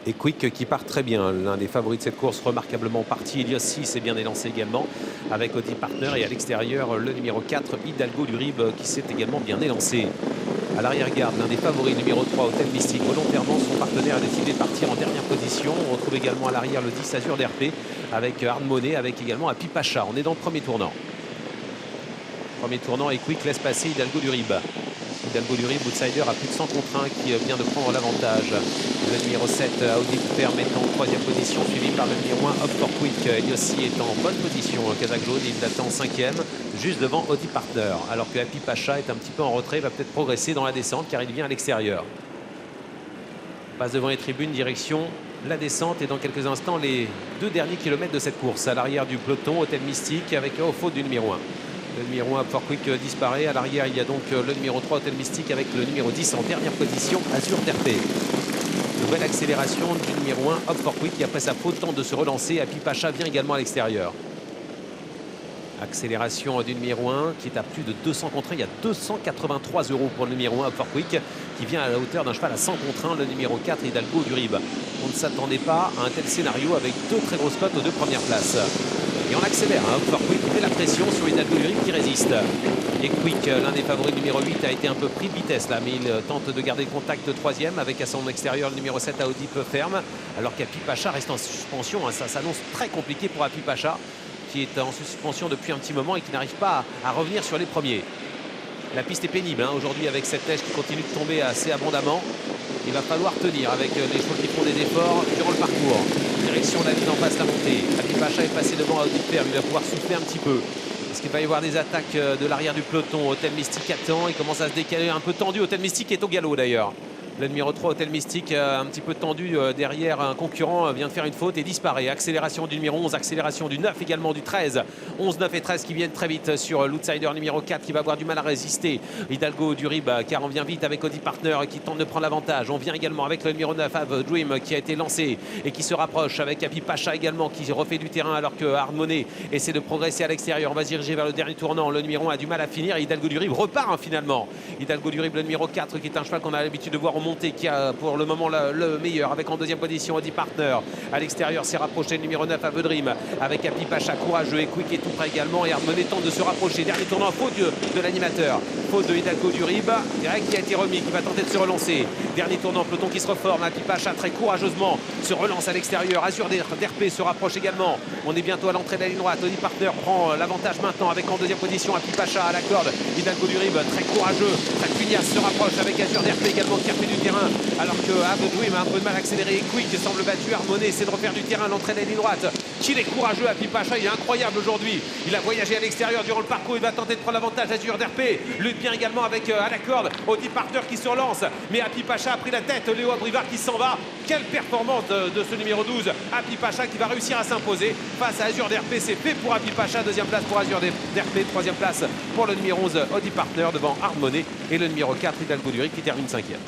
Et Quick qui part très bien, l'un des favoris de cette course, remarquablement parti. Elios 6 est bien élancé également avec Audi Partner, et à l'extérieur le numéro 4 Hidalgo du Rib qui s'est également bien élancé. À l'arrière-garde, l'un des favoris, numéro 3 Hôtel Mystique. Volontairement, son partenaire a décidé de partir en dernière position. On retrouve également à l'arrière le 10 Azur d'RP avec Hard Money, avec également Happy Pacha. On est dans le premier tournant. Premier tournant, et Quick laisse passer Hidalgo du Rib. Hidalgo du Rib, outsider à plus de 100 contre 1, qui vient de prendre l'avantage. Le numéro 7, Audi Perm, est en troisième position, suivi par le numéro 1, Up for Quick. Eliossi est en bonne position. Kazakh jaune, il l'attend cinquième, juste devant Audi Partner. Alors que Happy Pacha est un petit peu en retrait, va peut-être progresser dans la descente car il vient à l'extérieur. Passe devant les tribunes, direction la descente, et dans quelques instants, les 2 derniers kilomètres de cette course. À l'arrière du peloton, Hôtel Mystique avec faute du numéro 1. Le numéro 1, Fort Quick, disparaît. À l'arrière, il y a donc le numéro 3, Hôtel Mystique, avec le numéro 10 en dernière position, Azur d'RP. Nouvelle accélération du numéro 1, Hop Fort Quick, qui après sa faute tente de se relancer. Happy Pacha vient également à l'extérieur. Accélération du numéro 1 qui est à plus de 200 contre 1. Il y a 283 € pour le numéro 1, Up for Quick, qui vient à la hauteur d'un cheval à 100 contre 1, le numéro 4, Hidalgo du Rib. On ne s'attendait pas à un tel scénario avec 2 très grosses cotes aux 2 premières places. Et on accélère, Up for Quick met la pression sur Hidalgo du Rib qui résiste. Et Quick, l'un des favoris numéro 8, a été un peu pris de vitesse là, mais il tente de garder le contact troisième avec à son extérieur le numéro 7, Audi Ferme, alors qu'Happy Pacha reste en suspension. Ça s'annonce très compliqué pour Happy Pacha, qui est en suspension depuis un petit moment et qui n'arrive pas à revenir sur les premiers. La piste est pénible aujourd'hui avec cette neige qui continue de tomber assez abondamment. Il va falloir tenir avec les chevaux qui font des efforts durant le parcours. Direction la ligne en face, la montée. Happy Pacha est passé devant Audi Ferme, il va pouvoir souffler un petit peu. Est-ce qu'il va y avoir des attaques de l'arrière du peloton? Hôtel Mystique attend, il commence à se décaler un peu tendu. Hôtel Mystique est au galop d'ailleurs. Le numéro 3, Hôtel Mystique, un petit peu tendu derrière un concurrent, vient de faire une faute et disparaît. Accélération du numéro 11, accélération du 9 également, du 13. 11, 9 et 13 qui viennent très vite sur l'outsider numéro 4 qui va avoir du mal à résister. Hidalgo du Rib, car on vient vite avec Audi Partner qui tente de prendre l'avantage. On vient également avec le numéro 9, Have Dream, qui a été lancé et qui se rapproche avec Happy Pacha également, qui refait du terrain alors que Hard Money essaie de progresser à l'extérieur. On va se diriger vers le dernier tournant. Le numéro 1 a du mal à finir. Hidalgo du Rib repart finalement. Hidalgo du Rib, le numéro 4, qui est un cheval qu'on a l'habitude de voir remonter, qui a pour le moment le meilleur, avec en deuxième position Audi Partner. À l'extérieur, s'est rapproché le numéro 9, Have Dream, avec Happy Pacha courageux, et Quick est tout près également, et Hard Money tente de se rapprocher. Dernier tournant, faute de l'animateur, faute de Hidalgo du Rib, direct qui a été remis, qui va tenter de se relancer. Dernier tournant, peloton qui se reforme. Happy Pacha très courageusement se relance à l'extérieur. Azur d'RP se rapproche également. On est bientôt à l'entrée de la ligne droite. Audi Partner prend l'avantage maintenant avec en deuxième position Happy Pacha à la corde. Hidalgo du Rib très courageux, très pugnace, se rapproche avec Azur d'RP également qui a fait du terrain, alors que Have Dream a un peu de mal à accélérer. Quick semble battu. Hard Money essaie de refaire du terrain à l'entrée de la ligne droite. Qu'il est courageux, Happy Pacha, il est incroyable aujourd'hui. Il a voyagé à l'extérieur durant le parcours, il va tenter de prendre l'avantage. Azur d'RP lutte bien également avec à la corde Audi Partner qui se relance, mais Happy Pacha a pris la tête. Léo Abrivard qui s'en va. Quelle performance de ce numéro 12, Happy Pacha, qui va réussir à s'imposer face à Azur d'RP. C'est fait pour Happy Pacha. Deuxième place pour Azur d'RP, troisième place pour le numéro 11 Audi Partner devant Hard Money et le numéro 4 Hidalgo du Rib qui termine cinquième.